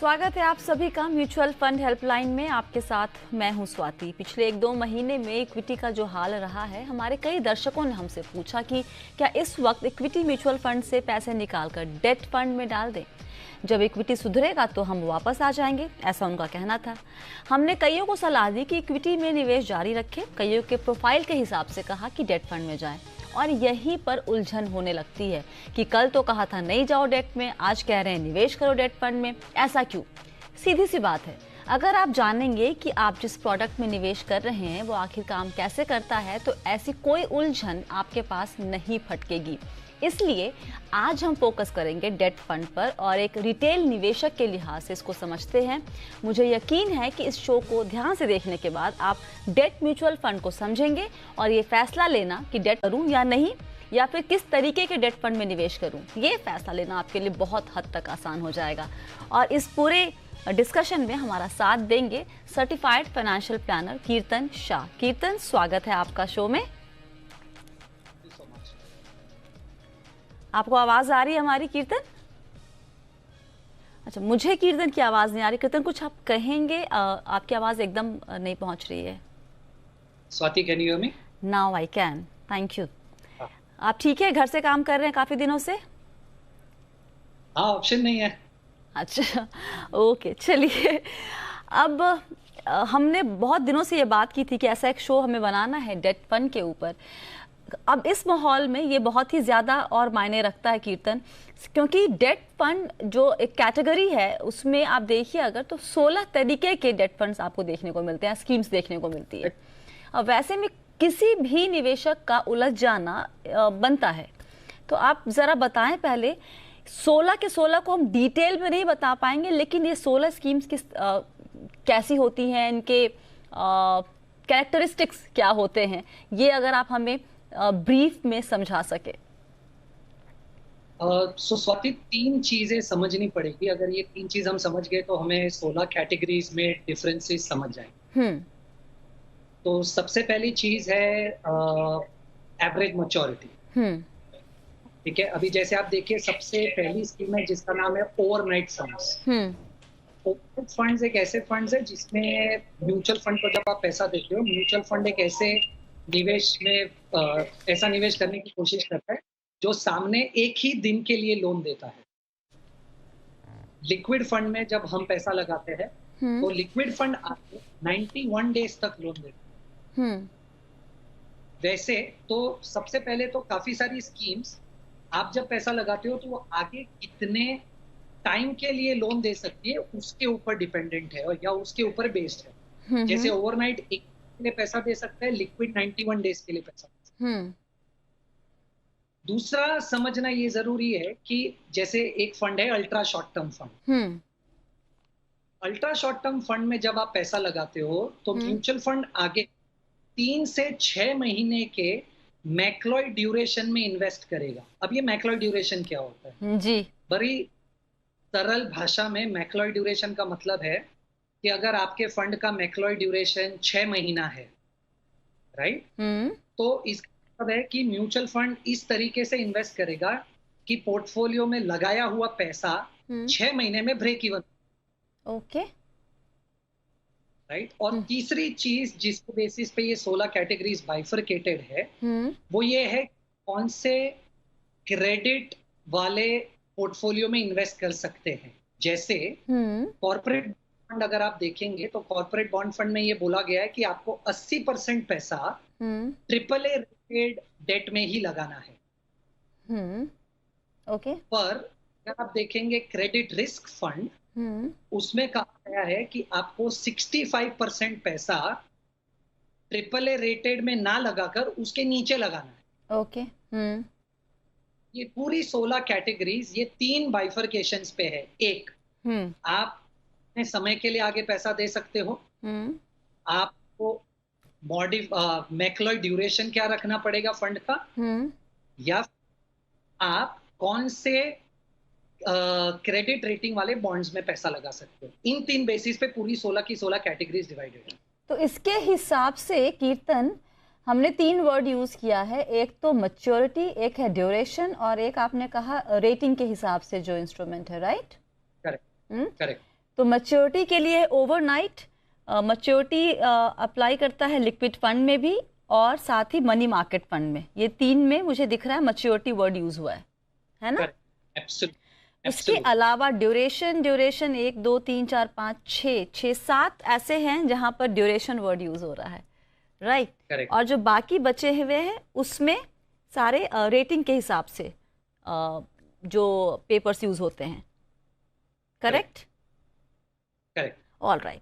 स्वागत है आप सभी का म्यूचुअल फंड हेल्पलाइन में। आपके साथ मैं हूं स्वाति। पिछले 1-2 महीने में इक्विटी का जो हाल रहा है, हमारे कई दर्शकों ने हमसे पूछा कि क्या इस वक्त इक्विटी म्यूचुअल फंड से पैसे निकालकर डेट फंड में डाल दें, जब इक्विटी सुधरेगा तो हम वापस आ जाएंगे, ऐसा उनका कहना था। हमने कईयों को सलाह दी कि इक्विटी में निवेश जारी रखें, कईयों के प्रोफाइल के हिसाब से कहा कि डेट फंड में जाएं, और यहीं पर उलझन होने लगती है कि कल तो कहा था नहीं जाओ डेट में, आज कह रहे हैं निवेश करो डेट फंड में। ऐसा क्यों? सीधी सी बात है, अगर आप जानेंगे कि आप जिस प्रोडक्ट में निवेश कर रहे हैं वो आखिर काम कैसे करता है, तो ऐसी कोई उलझन आपके पास नहीं फटकेगी। इसलिए आज हम फोकस करेंगे डेट फंड पर और एक रिटेल निवेशक के लिहाज से इसको समझते हैं। मुझे यकीन है कि इस शो को ध्यान से देखने के बाद आप डेट म्यूचुअल फंड को समझेंगे और ये फैसला लेना कि डेट करूं या नहीं, या फिर किस तरीके के डेट फंड में निवेश करूं, ये फैसला लेना आपके लिए बहुत हद तक आसान हो जाएगा। और इस पूरे डिस्कशन में हमारा साथ देंगे सर्टिफाइड फाइनेंशियल प्लानर कीर्तन शाह। कीर्तन, स्वागत है आपका शो में। आपको आवाज आ रही है हमारी कीर्तन? अच्छा, मुझे कीर्तन की आवाज नहीं आ रही। कीर्तन, कुछ आप कहेंगे? आपकी आवाज एकदम नहीं पहुंच रही है। Swati, can you hear me? Now I can, thank you. आप ठीक है? घर से काम कर रहे हैं काफी दिनों से? हाँ, ऑप्शन नहीं है। अच्छा, ओके, चलिए। अब हमने बहुत दिनों से ये बात की थी कि ऐसा एक शो हमें बनाना है डेट फंड के ऊपर। अब इस माहौल में ये बहुत ही ज़्यादा और मायने रखता है कीर्तन, क्योंकि डेट फंड जो एक कैटेगरी है उसमें आप देखिए अगर, तो 16 तरीके के डेट फंड्स आपको देखने को मिलते हैं, स्कीम्स देखने को मिलती है। अब वैसे में किसी भी निवेशक का उलझ जाना बनता है। तो आप ज़रा बताएं पहले, 16 के 16 को हम डिटेल में नहीं बता पाएंगे, लेकिन ये 16 स्कीम्स कैसी होती हैं, इनके कैरेक्टरिस्टिक्स क्या होते हैं, ये अगर आप हमें ब्रीफ में समझा सके। स्वाति, 3 चीजें समझनी पड़ेगी। अगर ये 3 चीज हम समझ गए तो हमें 16 कैटेगरीज में डिफरेंसेस समझ जाएंगे। तो सबसे पहली चीज है एवरेज मैच्योरिटी। ठीक है, अभी जैसे आप देखिए, सबसे पहली स्कीम है जिसका नाम है ओवरनाइट फंड्स। ओवरनाइट फंड्स एक ऐसे फंड्स है जिसमें म्यूचुअल फंड को जब आप पैसा देते हो, म्यूचुअल फंड एक ऐसे निवेश में ऐसा निवेश करने की कोशिश करता है जो सामने एक ही दिन के लिए लोन देता है। लिक्विड फंड में जब हम पैसा लगाते हैं तो लिक्विड फंड आपको 91 डेज तक लोन देता है। वैसे तो सबसे पहले तो काफी सारी स्कीम्स, आप जब पैसा लगाते हो तो वो आगे कितने टाइम के लिए लोन दे सकती है उसके ऊपर डिपेंडेंट है या उसके ऊपर बेस्ड है। जैसे ओवरनाइट एक के लिए पैसा दे सकता है, लिक्विड 91 डेज के लिए पैसा दे सकता है। दूसरा समझना ये जरूरी है कि जैसे एक फंड है ultra short term fund. Ultra short term fund में जब आप पैसा लगाते हो तो म्यूचुअल फंड आगे 3 से 6 महीने के मैक्लॉयड ड्यूरेशन में इन्वेस्ट करेगा। अब ये मैक्लॉयड ड्यूरेशन क्या होता है जी? बड़ी सरल भाषा में मैक्लॉयड ड्यूरेशन का मतलब है कि अगर आपके फंड का मैक्लॉयड ड्यूरेशन 6 महीना है, राइट, तो इसका मतलब है कि म्यूचुअल फंड इस तरीके से इन्वेस्ट करेगा कि पोर्टफोलियो में लगाया हुआ पैसा 6 महीने में ब्रेक इवन। Okay, right. और तीसरी चीज जिसके बेसिस पे ये 16 कैटेगरीज बाइफरकेटेड है, वो ये है कौन से क्रेडिट वाले पोर्टफोलियो में इन्वेस्ट कर सकते हैं। जैसे कॉर्पोरेट फंड अगर आप देखेंगे तो कॉर्पोरेट बॉन्ड फंड में ये बोला गया है कि आपको 80% पैसा ट्रिपल ए रेटेड डेट में ही लगाना है। ओके। पर अगर आप देखेंगे क्रेडिट रिस्क फंड, उसमें कहा गया है कि आपको 65% पैसा ट्रिपल ए रेटेड में ना लगाकर उसके नीचे लगाना है। ओके। ये पूरी 16 कैटेगरीज, ये 3 बाइफरकेशंस पे है। एक, आप अपने समय के लिए आगे पैसा दे सकते हो। आपको मैक्लॉयड ड्यूरेशन क्या रखना पड़ेगा फंड का, या आप कौन से क्रेडिट रेटिंग वाले बॉन्ड्स में पैसा लगा सकते हो। इन 3 बेसिस पे पूरी 16 की 16 कैटेगरीज डिवाइडेड है। तो इसके हिसाब से कीर्तन, हमने 3 वर्ड यूज किया है, एक तो मैच्योरिटी, एक है ड्यूरेशन, और एक आपने कहा रेटिंग के हिसाब से जो इंस्ट्रूमेंट है, राइट? Correct, correct. तो मैच्योरिटी के लिए ओवरनाइट मैच्योरिटी अप्लाई करता है लिक्विड फंड में भी और साथ ही मनी मार्केट फंड में, ये 3 में मुझे दिख रहा है मैच्योरिटी वर्ड यूज हुआ है ना? उसके अलावा ड्यूरेशन 1 2 3 4 5 6 7 ऐसे हैं जहां पर ड्यूरेशन वर्ड यूज हो रहा है, राइट? और जो बाकी बचे हुए हैं उसमें सारे रेटिंग के हिसाब से जो पेपर्स यूज होते हैं, करेक्ट? All right.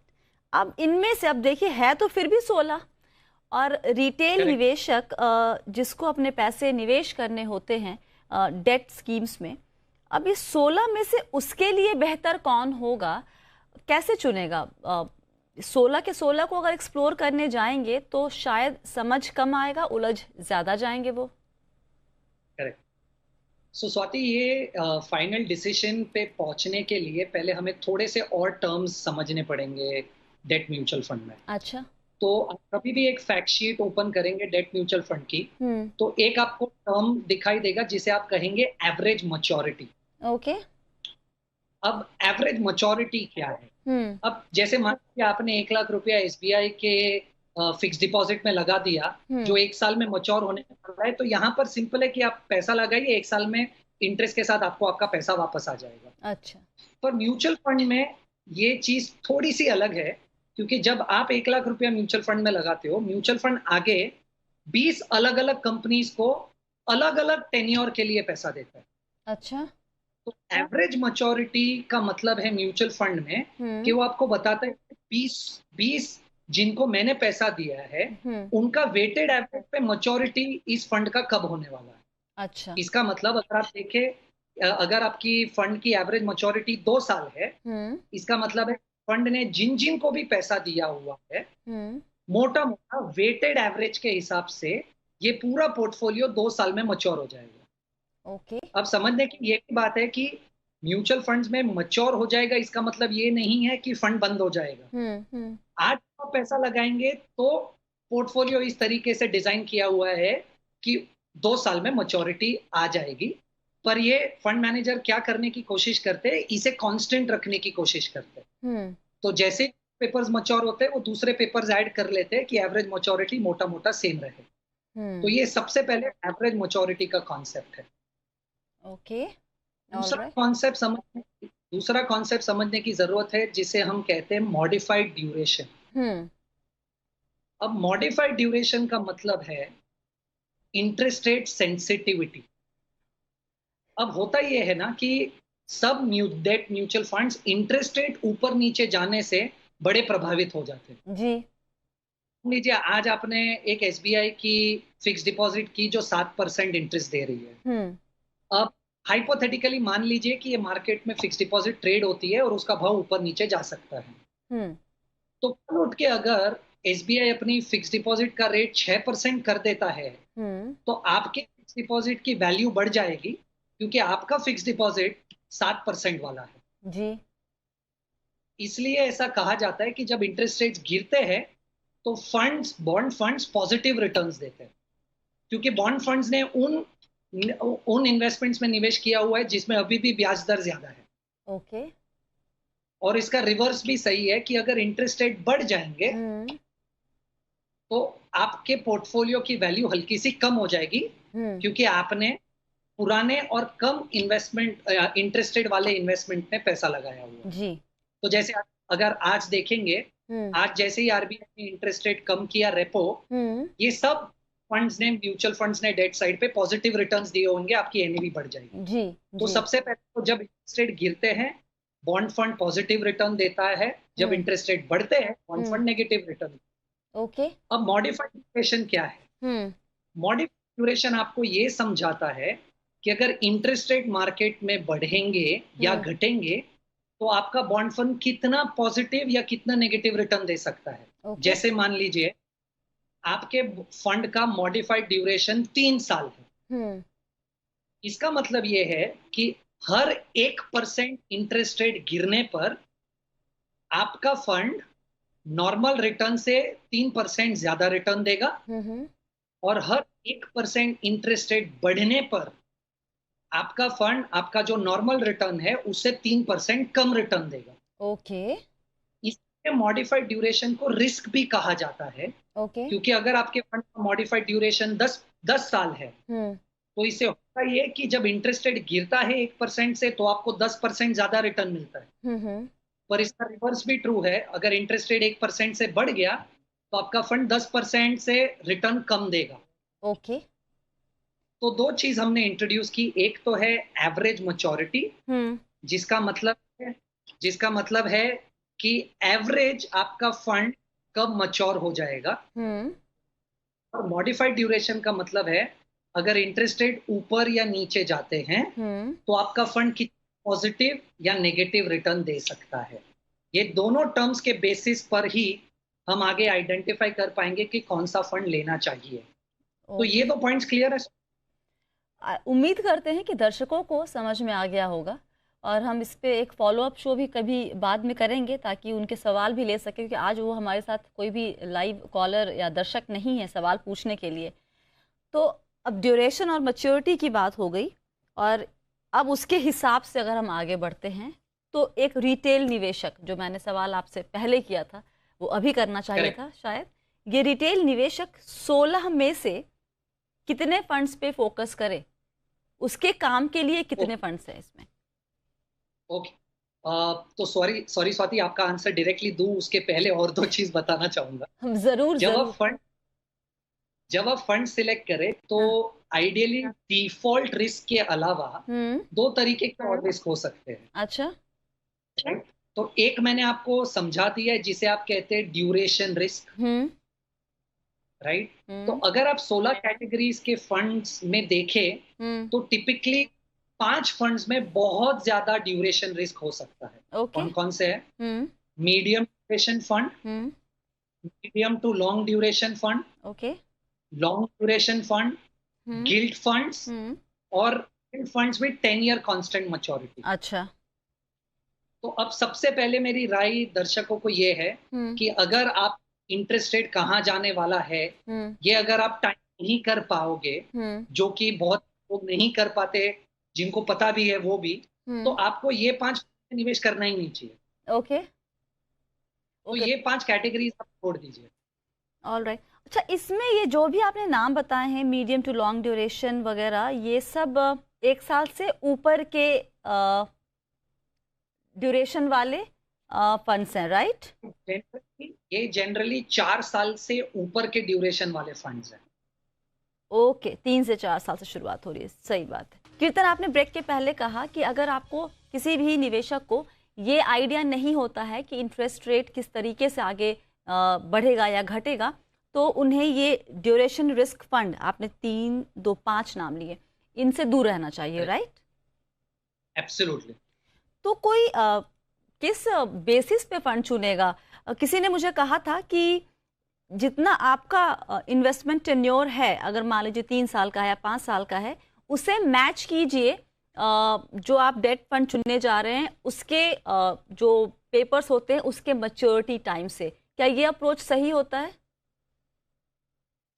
अब इनमें से, अब देखिए है तो फिर भी 16, और रिटेल निवेशक जिसको अपने पैसे निवेश करने होते हैं डेट स्कीम्स में, अब इस 16 में से उसके लिए बेहतर कौन होगा, कैसे चुनेगा? 16 के 16 को अगर एक्सप्लोर करने जाएंगे तो शायद समझ कम आएगा, उलझ ज्यादा जाएंगे वो। करेक्ट। सो स्वाति, ये फाइनल डिसीजन पे पहुंचने के लिए पहले हमें थोड़े से और टर्म्स समझने पड़ेंगे डेट म्यूचुअल फंड में। अच्छा। तो आप कभी भी एक फैक्ट शीट ओपन करेंगे डेट म्यूचुअल फंड की, तो एक आपको टर्म दिखाई देगा जिसे आप कहेंगे एवरेज मैच्योरिटी। ओके। अब एवरेज मैच्योरिटी क्या है? अब जैसे मान लीजिए आपने 1 लाख रुपया SBI के फिक्स डिपॉजिट में लगा दिया, जो 1 साल में मैच्योर होने वाला है, तो यहाँ पर सिंपल है कि आप पैसा लगाइए, 1 साल में इंटरेस्ट के साथ आपको आपका पैसा वापस आ जाएगा। अच्छा। पर म्यूचुअल फंड में ये चीज थोड़ी सी अलग है, क्योंकि जब आप 1 लाख रुपया म्यूचुअल फंड में लगाते हो, म्यूचुअल फंड आगे 20 अलग अलग कंपनीज को अलग अलग टेन्योर के लिए पैसा देता है। अच्छा। तो एवरेज मैच्योरिटी का मतलब है म्यूचुअल फंड में कि वो आपको बताता है 20 जिनको मैंने पैसा दिया है उनका वेटेड एवरेज पे मैच्योरिटी इस फंड का कब होने वाला है। अच्छा। इसका मतलब अगर आप देखें, अगर आपकी फंड की एवरेज मैच्योरिटी 2 साल है, इसका मतलब है फंड ने जिन जिन को भी पैसा दिया हुआ है, मोटा मोटा वेटेड एवरेज के हिसाब से ये पूरा पोर्टफोलियो 2 साल में मैच्योर हो जाएगा। ओके। अब समझने की ये भी बात है कि म्यूचुअल फंड्स में मैच्योर हो जाएगा, इसका मतलब ये नहीं है कि फंड बंद हो जाएगा। आज आप पैसा लगाएंगे तो पोर्टफोलियो इस तरीके से डिजाइन किया हुआ है कि 2 साल में मैच्योरिटी आ जाएगी, पर ये फंड मैनेजर क्या करने की कोशिश करते हैं, इसे कांस्टेंट रखने की कोशिश करते हैं। तो जैसे पेपर्स मैच्योर होते हैं वो दूसरे पेपर्स ऐड कर लेते हैं कि एवरेज मैच्योरिटी मोटा मोटा सेम रहे। तो ये सबसे पहले एवरेज मैच्योरिटी का कॉन्सेप्ट है। ओके। दूसरा कॉन्सेप्ट समझने की जरूरत है जिसे हम कहते हैं मॉडिफाइड ड्यूरेशन। अब मॉडिफाइड ड्यूरेशन का मतलब है इंटरेस्ट रेट सेंसिटिविटी। अब होता यह है ना कि सब debt mutual funds interest rate ऊपर नीचे जाने से बड़े प्रभावित हो जाते हैं जी। लीजिए आज आपने एक SBI की फिक्स डिपॉजिट की जो 7% इंटरेस्ट दे रही है। अब हाइपोथेटिकली मान लीजिए कि ये मार्केट में फिक्स डिपॉजिट ट्रेड होती है और उसका भाव ऊपर नीचे जा सकता है। तो कल उठ के अगर SBI अपनी फिक्स डिपॉजिट का रेट 6% कर देता है, तो आपके फिक्स डिपॉजिट की वैल्यू बढ़ जाएगी, क्योंकि आपका फिक्स डिपॉजिट 7% वाला है जी। इसलिए ऐसा कहा जाता है कि जब इंटरेस्ट रेट्स गिरते हैं तो बॉन्ड फंड्स पॉजिटिव रिटर्न्स देते हैं, क्योंकि बॉन्ड फंड्स ने उन इन्वेस्टमेंट्स में निवेश किया हुआ है जिसमें अभी भी ब्याज दर ज्यादा है। ओके। और इसका रिवर्स भी सही है कि अगर इंटरेस्ट रेट बढ़ जाएंगे तो आपके पोर्टफोलियो की वैल्यू हल्की सी कम हो जाएगी, क्योंकि आपने पुराने और कम इंटरेस्ट रेट वाले इन्वेस्टमेंट में पैसा लगाया हुआ जी। तो जैसे अगर आज देखेंगे, आज जैसे ही RBI ने इंटरेस्ट रेट कम किया रेपो, ये सब फंड्स ने, म्यूचुअल फंड्स ने डेट साइड पे पॉजिटिव रिटर्न्स दिए होंगे, आपकी NAV बढ़ जाएगी जी। तो सबसे पहले तो जब इंटरेस्ट रेट गिरते हैं बॉन्ड फंड पॉजिटिव रिटर्न देता है, जब इंटरेस्ट रेट बढ़ते हैं bond fund negative return. Okay. अब मॉडिफाइड ड्यूरेशन क्या है? मॉडिफाइड ड्यूरेशन आपको ये समझाता है कि अगर इंटरेस्ट रेट मार्केट में बढ़ेंगे या घटेंगे तो आपका बॉन्ड फंड कितना पॉजिटिव या कितना नेगेटिव रिटर्न दे सकता है। जैसे मान लीजिए आपके फंड का मॉडिफाइड ड्यूरेशन 3 साल है। इसका मतलब ये है कि हर 1% इंटरेस्ट रेट गिरने पर आपका फंड नॉर्मल रिटर्न से 3% ज्यादा रिटर्न देगा, और हर 1% इंटरेस्ट रेट बढ़ने पर आपका फंड, आपका जो नॉर्मल रिटर्न है उससे 3% कम रिटर्न देगा। ओके। इसलिए मॉडिफाइड ड्यूरेशन को रिस्क भी कहा जाता है, ओके। क्योंकि अगर आपके फंड का मॉडिफाइड ड्यूरेशन 10 साल है, हम्म। तो इससे होता ये कि जब इंटरेस्ट रेट गिरता है 1% से, तो आपको 10% ज्यादा रिटर्न मिलता है। हम्म। पर इसका रिवर्स भी ट्रू है, अगर इंटरेस्ट रेट 1% से बढ़ गया, तो आपका फंड 10% से रिटर्न कम देगा। ओके। तो दो चीज हमने इंट्रोड्यूस की, एक तो है एवरेज मैच्योरिटी, हम्म। जिसका मतलब है जिसका मतलब है कि एवरेज आपका फंड कब मैच्योर हो जाएगा। हम्म। और मॉडिफाइड ड्यूरेशन का मतलब है, अगर इंटरेस्ट रेट ऊपर या नीचे जाते हैं, हम्म। तो आपका फंड कितना पॉजिटिव या नेगेटिव रिटर्न दे सकता है। ये दोनों टर्म्स के बेसिस पर ही हम आगे आइडेंटिफाई कर पाएंगे कि कौन सा फंड लेना चाहिए। तो ये ओके। दो पॉइंट्स क्लियर है। उम्मीद करते हैं कि दर्शकों को समझ में आ गया होगा, और हम इस पे एक फॉलो अप शो भी कभी बाद में करेंगे ताकि उनके सवाल भी ले सकें, क्योंकि आज वो हमारे साथ कोई भी लाइव कॉलर या दर्शक नहीं है सवाल पूछने के लिए। तो अब ड्यूरेशन और मैच्योरिटी की बात हो गई, और अब उसके हिसाब से अगर हम आगे बढ़ते हैं, तो एक रिटेल निवेशक, जो मैंने सवाल आपसे पहले किया था वो अभी करना चाहिए करेक्ट। था शायद, ये रिटेल निवेशक 16 में से कितने फंड्स पे फोकस करे, उसके काम के लिए कितने फंड्स हैं इसमें? ओके। तो सॉरी सॉरी स्वाति, आपका आंसर डायरेक्टली दूं उसके पहले और दो चीज बताना चाहूंगा। हम जरूर जब आप जरूर। फंड जब आप फंड सिलेक्ट करें, तो हाँ। आइडियली डिफॉल्ट रिस्क के अलावा हम्म। दो तरीके के और रिस्क हो सकते हैं। अच्छा। right? तो एक मैंने आपको समझा दिया है, जिसे आप कहते हैं ड्यूरेशन रिस्क, हम्म। राइट। तो हम्म। अगर आप 16 कैटेगरीज के फंड्स में देखें, हम्म। तो टिपिकली 5 फंड्स में बहुत ज्यादा ड्यूरेशन रिस्क हो सकता है। ओके। कौन कौन से है? Hmm. Medium duration fund, hmm. Medium to long duration fund, okay. Long duration fund, hmm. Gilt funds, hmm. और funds with 10 year constant maturity. अच्छा। तो अब सबसे पहले मेरी राय दर्शकों को ये है हम्म। कि अगर आप इंटरेस्ट रेट कहाँ जाने वाला है, हम्म। ये अगर आप टाइम नहीं कर पाओगे, हम्म। जो कि बहुत लोग नहीं कर पाते, जिनको पता भी है वो भी, तो हम्म। आपको ये 5 निवेश करना ही नहीं चाहिए। ओके। तो ओके। ये 5 कैटेगरीज आप छोड़ दीजिए। All right. अच्छा, इसमें ये जो भी आपने नाम बताए हैं, मीडियम टू लॉन्ग ड्यूरेशन वगैरह, ये सब एक साल से ऊपर के ड्यूरेशन वाले फंड्स हैं, राइट? ये जनरली 4 साल से ऊपर के ड्यूरेशन वाले फंड्स हैं। ओके, 3 से 4 साल से शुरुआत हो रही है, सही बात है। कीर्तन, आपने ब्रेक के पहले कहा कि अगर आपको किसी भी निवेशक को ये आइडिया नहीं होता है कि इंटरेस्ट रेट किस तरीके से आगे बढ़ेगा या घटेगा, तो उन्हें ये ड्यूरेशन रिस्क फंड, आपने 3, 2, 5 नाम लिए, इनसे दूर रहना चाहिए, राइट? एब्सोल्युटली। तो कोई किस बेसिस पे फंड चुनेगा? किसी ने मुझे कहा था कि जितना आपका इन्वेस्टमेंट टेन्योर है, अगर मान लीजिए 3 साल का है या 5 साल का है, उसे मैच कीजिए जो आप डेट फंड चुनने जा रहे हैं उसके जो पेपर्स होते हैं उसके मैच्योरिटी टाइम से। क्या ये अप्रोच सही होता है?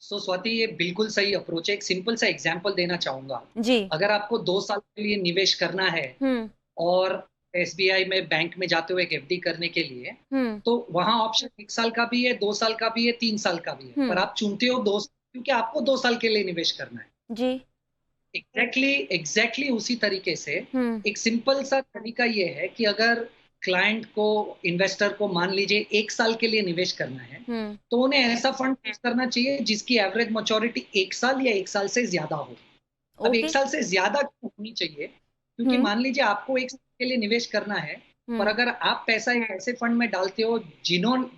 स्वाति, ये बिल्कुल सही अप्रोच है। एक सिंपल सा एग्जांपल देना चाहूंगा। जी। अगर आपको 2 साल के लिए निवेश करना है, हम्म। और एसबीआई में बैंक में जाते हुए एक एफडी करने के लिए, हम्म। तो वहां ऑप्शन 1 साल का भी है, 2 साल का भी है, 3 साल का भी है, पर आप चुनते हो 2 साल, क्योंकि आपको 2 साल के लिए निवेश करना है। जी। एग्जैक्टली उसी तरीके से हम्म। एक सिंपल सा तरीका ये है कि अगर क्लाइंट को, इन्वेस्टर को मान लीजिए 1 साल के लिए निवेश करना है, हम्म। तो उन्हें ऐसा फंड चूज करना चाहिए जिसकी एवरेज मैच्योरिटी 1 साल या 1 साल से ज्यादा हो। अब ओके। 1 साल से ज्यादा क्यों होनी चाहिए? क्योंकि हम्म। मान लीजिए आपको 1 साल के लिए निवेश करना है, पर अगर आप पैसा एक ऐसे फंड में डालते हो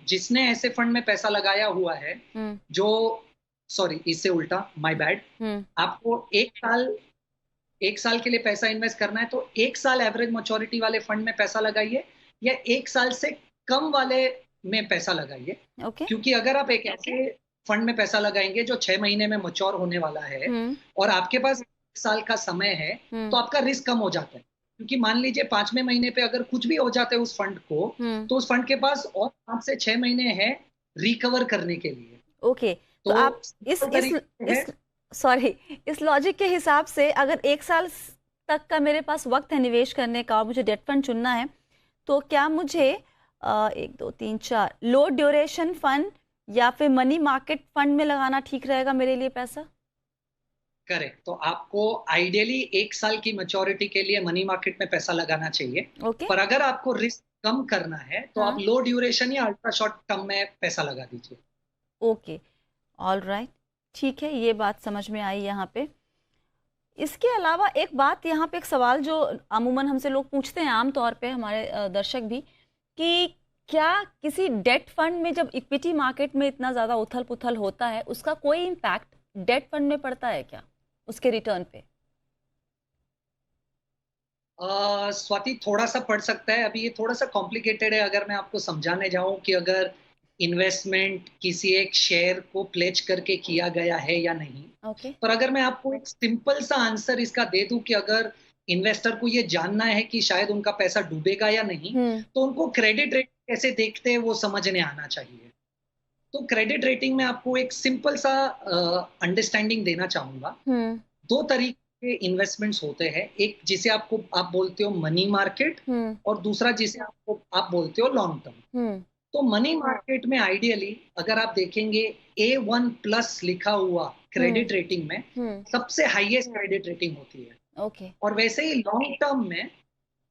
जिसने ऐसे फंड में पैसा लगाया हुआ है, हम्म। जो, सॉरी इससे उल्टा, माय बैड, आपको 1 साल के लिए पैसा इन्वेस्ट करना है, तो 1 साल एवरेज मैच्योरिटी वाले फंड में पैसा लगाइए, या 1 साल से कम वाले में पैसा लगाइए। ओके। क्योंकि अगर आप एक ऐसे फंड में पैसा लगाएंगे जो 6 महीने में मैच्योर होने वाला है, और आपके पास 1 साल का समय है, तो आपका रिस्क कम हो जाता है। क्योंकि मान लीजिए 5वें महीने पे अगर कुछ भी हो जाता है उस फंड को, तो उस फंड के पास और 5 से 6 महीने है रिकवर करने के लिए। ओके। तो आप इस लॉजिक के हिसाब से, अगर 1 साल तक का मेरे पास वक्त है निवेश करने का और मुझे डेट फंड चुनना है, तो क्या मुझे 1 2 3 4 लो ड्यूरेशन फंड या फिर मनी मार्केट फंड में लगाना ठीक रहेगा मेरे लिए पैसा? करेक्ट। तो आपको आइडियली 1 साल की मैच्योरिटी के लिए मनी मार्केट में पैसा लगाना चाहिए। ओके। पर अगर आपको रिस्क कम करना है तो आप हाँ। लो ड्यूरेशन या अल्ट्रा शॉर्ट टर्म में पैसा लगा दीजिए। ओके, ऑल राइट, ठीक है, ये बात समझ में आई यहाँ पे। इसके अलावा एक बात यहाँ पे, एक सवाल जो अमूमन हमसे लोग पूछते हैं आम तौर पे, हमारे दर्शक भी, कि क्या किसी डेट फंड में जब इक्विटी मार्केट में इतना ज़्यादा उथल पुथल होता है उसका कोई इम्पैक्ट डेट फंड में पड़ता है क्या, उसके रिटर्न पे? स्वाति, थोड़ा सा पड़ सकता है। अभी ये थोड़ा सा कॉम्प्लिकेटेड है। अगर मैं आपको समझाने जाऊं कि अगर इन्वेस्टमेंट किसी एक शेयर को प्लेज करके किया गया है या नहीं, ओके। पर अगर मैं आपको एक सिंपल सा आंसर इसका दे दूं कि अगर इन्वेस्टर को ये जानना है कि शायद उनका पैसा डूबेगा या नहीं, तो उनको क्रेडिट रेटिंग कैसे देखते हैं वो समझने आना चाहिए। तो क्रेडिट रेटिंग में आपको एक सिंपल सा अंडरस्टैंडिंग देना चाहूंगा। दो तरीके के इन्वेस्टमेंट्स होते हैं, एक जिसे आप बोलते हो मनी मार्केट, और दूसरा जिसे आप बोलते हो लॉन्ग टर्म। तो मनी मार्केट में आइडियली अगर आप देखेंगे A1+ लिखा हुआ क्रेडिट रेटिंग में सबसे हाईएस्ट क्रेडिट रेटिंग होती है। ओके। और वैसे ही लॉन्ग टर्म में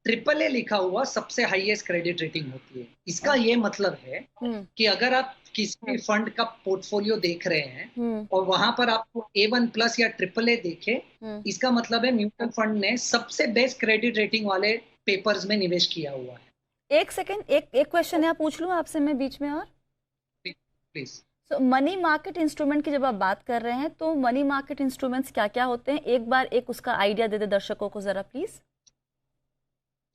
AAA लिखा हुआ सबसे हाईएस्ट क्रेडिट रेटिंग होती है। इसका ये मतलब है कि अगर आप किसी भी फंड का पोर्टफोलियो देख रहे हैं और वहां पर आपको A1+ या AAA देखे, इसका मतलब है म्यूचुअल फंड ने सबसे बेस्ट क्रेडिट रेटिंग वाले पेपर्स में निवेश किया हुआ है। एक सेकंड, एक क्वेश्चन यहाँ पूछ लूँ आपसे मैं बीच में, और please. So money market instrument की जब आप बात कर रहे हैं तो मनी मार्केट इंस्ट्रूमेंट्स क्या क्या होते हैं, एक बार एक उसका आइडिया दे दे दर्शकों को जरा please.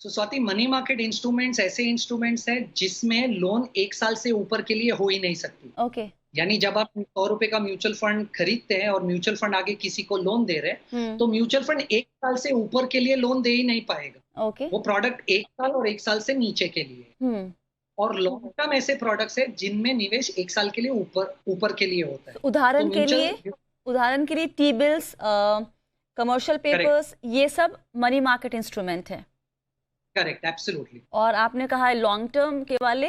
Swati, money market instruments ऐसे इंस्ट्रूमेंट्स हैं जिसमें लोन 1 साल से ऊपर के लिए हो ही नहीं सकती। ओके। यानी जब आप 100 रुपए का म्यूचुअल फंड खरीदते हैं और म्यूचुअल फंड आगे किसी को लोन दे रहे हैं, तो म्यूचुअल फंड 1 साल से ऊपर के लिए लोन दे ही नहीं पाएगा। ओके। वो प्रोडक्ट 1 साल और 1 साल से नीचे के लिए। और लॉन्ग टर्म ऐसे प्रोडक्ट्स है जिनमें निवेश 1 साल के लिए ऊपर के लिए होता है। उदाहरण के लिए टी बिल्स, कमर्शियल पेपर्स, ये सब मनी मार्केट इंस्ट्रूमेंट है। Correct, absolutely. और आपने कहा है लॉन्ग टर्म के वाले,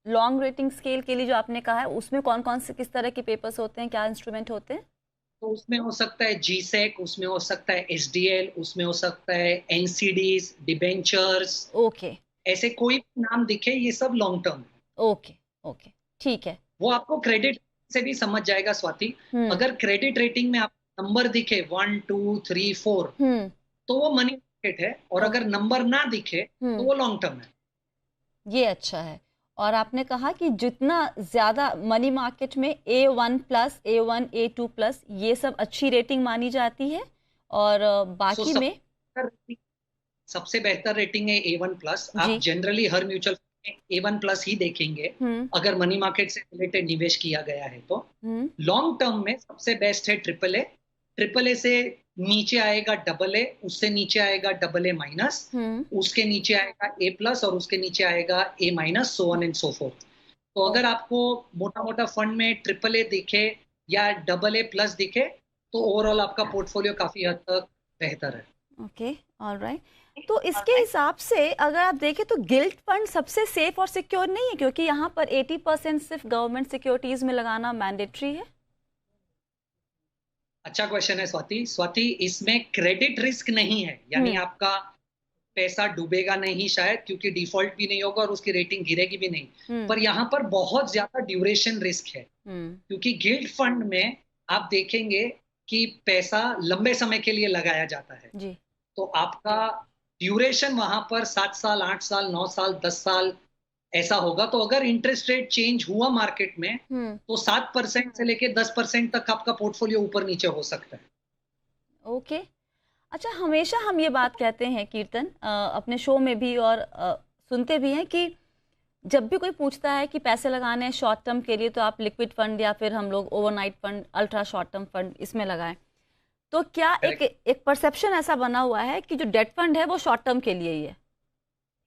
लॉन्ग रेटिंग स्केल के लिए जो आपने कहा है, उसमें कौन कौन से किस तरह के पेपर्स होते हैं, क्या इंस्ट्रूमेंट होते हैं? तो उसमें हो सकता है GSEC, उसमें हो सकता है SDL, उसमें हो सकता है NCDs, डिबेंचर्स। ओके। ऐसे कोई नाम दिखे, ये सब लॉन्ग टर्म है। ओके। ओके, ठीक है। वो आपको क्रेडिट से भी समझ जाएगा स्वाति। अगर क्रेडिट रेटिंग में आपको नंबर दिखे 1 2 3 4, तो वो मनी मार्केट है, और अगर नंबर ना दिखे तो वो लॉन्ग टर्म है। ये अच्छा है। और आपने कहा कि जितना ज्यादा मनी मार्केट में A1+, A1, A2+, ये सब अच्छी रेटिंग मानी जाती है, और बाकी में सबसे बेहतर रेटिंग है A1+। आप जनरली हर म्यूचुअल फंड में A1+ ही देखेंगे अगर मनी मार्केट से रिलेटेड निवेश किया गया है तो। लॉन्ग टर्म में सबसे बेस्ट है AAA से नीचे आएगा AA, उससे नीचे आएगा AA-, उसके नीचे आएगा A+, और उसके नीचे आएगा A-, so on and so forth। तो अगर आपको मोटा मोटा फंड में AAA दिखे या AA+ दिखे, तो ओवरऑल आपका पोर्टफोलियो काफी हद तक बेहतर है। Okay, alright. तो इसके हिसाब से अगर आप देखें तो गिल्ट फंड सबसे सेफ और सिक्योर नहीं है, क्योंकि यहाँ पर 80% सिर्फ गवर्नमेंट सिक्योरिटीज में लगाना मैंडेटरी है। अच्छा क्वेश्चन है स्वाति, इसमें क्रेडिट रिस्क नहीं है, यानी आपका पैसा डूबेगा नहीं शायद, क्योंकि डिफॉल्ट भी नहीं होगा और उसकी रेटिंग गिरेगी भी नहीं। पर यहाँ पर बहुत ज्यादा ड्यूरेशन रिस्क है, क्योंकि गिल्ट फंड में आप देखेंगे कि पैसा लंबे समय के लिए लगाया जाता है जी। तो आपका ड्यूरेशन वहां पर 7 साल, 8 साल, 9 साल, 10 साल ऐसा होगा। तो अगर इंटरेस्ट रेट चेंज हुआ मार्केट में, तो 7% से लेके 10% तक आपका पोर्टफोलियो ऊपर नीचे हो सकता है। ओके। अच्छा, हमेशा हम ये बात कहते हैं कीर्तन, अपने शो में भी और सुनते भी हैं, कि जब भी कोई पूछता है कि पैसे लगाने हैं शॉर्ट टर्म के लिए तो आप लिक्विड फंड या फिर हम लोग overnight fund, ultra short term fund, इसमें लगाएं। तो क्या एक परसेप्शन ऐसा बना हुआ है कि जो डेट फंड है वो शॉर्ट टर्म के लिए ही है,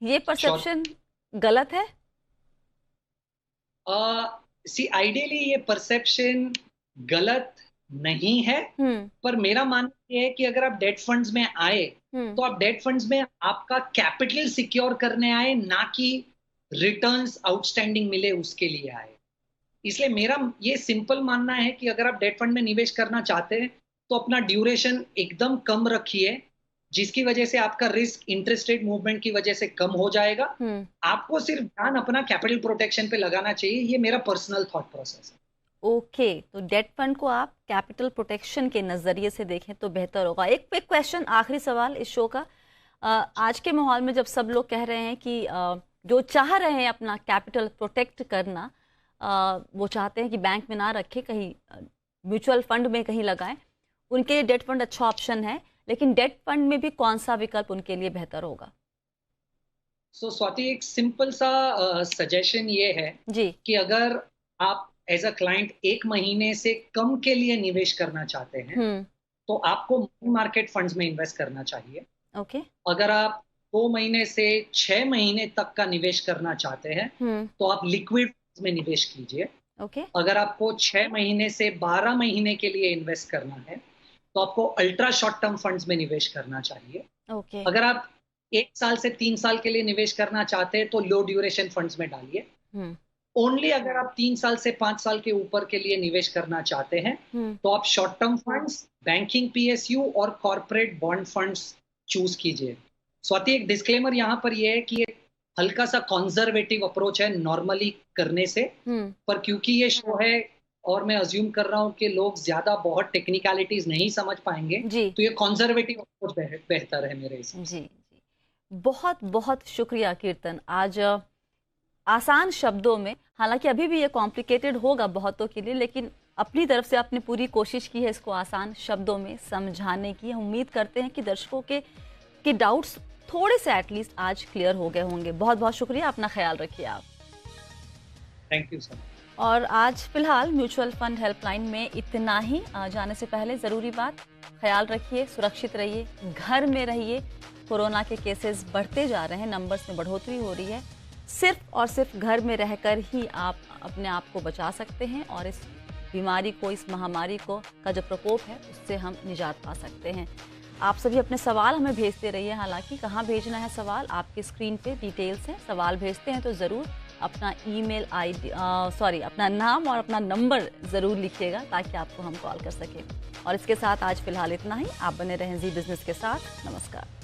ये परसेप्शन गलत है? आइडियली ये परसेप्शन गलत नहीं है, पर मेरा मानना ये है कि अगर आप डेट फंड्स में आए तो आप डेट फंड्स में आपका कैपिटल सिक्योर करने आए, ना कि रिटर्न्स आउटस्टैंडिंग मिले उसके लिए आए। इसलिए मेरा ये सिंपल मानना है कि अगर आप डेट फंड में निवेश करना चाहते हैं तो अपना ड्यूरेशन एकदम कम रखिए, जिसकी वजह से आपका रिस्क इंटरेस्ट रेट मूवमेंट की वजह से कम हो जाएगा। आपको सिर्फ ध्यान अपना कैपिटल प्रोटेक्शन पे लगाना चाहिए। ये मेरा पर्सनल थॉट प्रोसेस है। ओके, तो डेट फंड को आप कैपिटल प्रोटेक्शन के नज़रिए से देखें तो बेहतर होगा। एक क्वेश्चन, आखिरी सवाल इस शो का। आज के माहौल में जब सब लोग कह रहे हैं कि जो चाह रहे हैं अपना कैपिटल प्रोटेक्ट करना, वो चाहते हैं कि बैंक में ना रखें, कहीं म्यूचुअल फंड में कहीं लगाएं, उनके लिए डेट फंड अच्छा ऑप्शन है, लेकिन डेट फंड में भी कौन सा विकल्प उनके लिए बेहतर होगा? स्वाति, एक सिंपल सा सजेशन ये है जी कि अगर आप एज अ क्लाइंट 1 महीने से कम के लिए निवेश करना चाहते हैं तो आपको मनी मार्केट फंड्स में इन्वेस्ट करना चाहिए। ओके। अगर आप 2 महीने से 6 महीने तक का निवेश करना चाहते हैं तो आप लिक्विड में निवेश कीजिए। ओके। अगर आपको 6 महीने से 12 महीने के लिए इन्वेस्ट करना है तो आपको अल्ट्रा शॉर्ट टर्म फंड्स में निवेश करना चाहिए। ओके। अगर आप 1 साल से 3 साल के लिए निवेश करना चाहते हैं तो लो ड्यूरेशन फंड्स में डालिए। ओनली अगर आप 3 साल से 5 साल के ऊपर के लिए निवेश करना चाहते हैं तो आप short term funds, banking PSU और कॉर्पोरेट बॉन्ड फंड्स चूज कीजिए। स्वाति, एक डिस्क्लेमर यहाँ पर यह है कि ये हल्का सा कंजर्वेटिव अप्रोच है नॉर्मली करने से, पर क्योंकि ये शो है और मैं अज्यूम कर रहा हूँ कि लोग ज्यादा बहुत टेक्निकलिटीज नहीं समझ पाएंगे, तो ये कंजर्वेटिव अप्रोच बेहतर है मेरे हिसाब से। जी, बहुत बहुत शुक्रिया कीर्तन। आज आसान शब्दों में, हालांकि अभी भी ये कॉम्प्लिकेटेड होगा बहुतों के लिए, लेकिन अपनी तरफ से आपने पूरी कोशिश की है इसको आसान शब्दों में समझाने की। हम उम्मीद करते हैं कि दर्शकों के डाउट्स थोड़े से एटलीस्ट आज क्लियर हो गए होंगे। बहुत बहुत शुक्रिया, अपना ख्याल रखिए आप। Thank you sir. और आज फिलहाल म्यूचुअल फंड हेल्पलाइन में इतना ही। जाने से पहले ज़रूरी बात, ख्याल रखिए, सुरक्षित रहिए, घर में रहिए। कोरोना के केसेस बढ़ते जा रहे हैं, नंबर्स में बढ़ोतरी हो रही है। सिर्फ और सिर्फ घर में रहकर ही आप अपने आप को बचा सकते हैं और इस बीमारी को, इस महामारी को का जो प्रकोप है उससे हम निजात पा सकते हैं। आप सभी अपने सवाल हमें भेजते रहिए। हालांकि कहाँ भेजना है सवाल, आपकी स्क्रीन पे डिटेल्स हैं। सवाल भेजते हैं तो ज़रूर अपना ईमेल आईडी अपना नाम और अपना नंबर ज़रूर लिखिएगा ताकि आपको हम कॉल कर सकें। और इसके साथ आज फिलहाल इतना ही। आप बने रहें जी बिज़नेस के साथ। नमस्कार।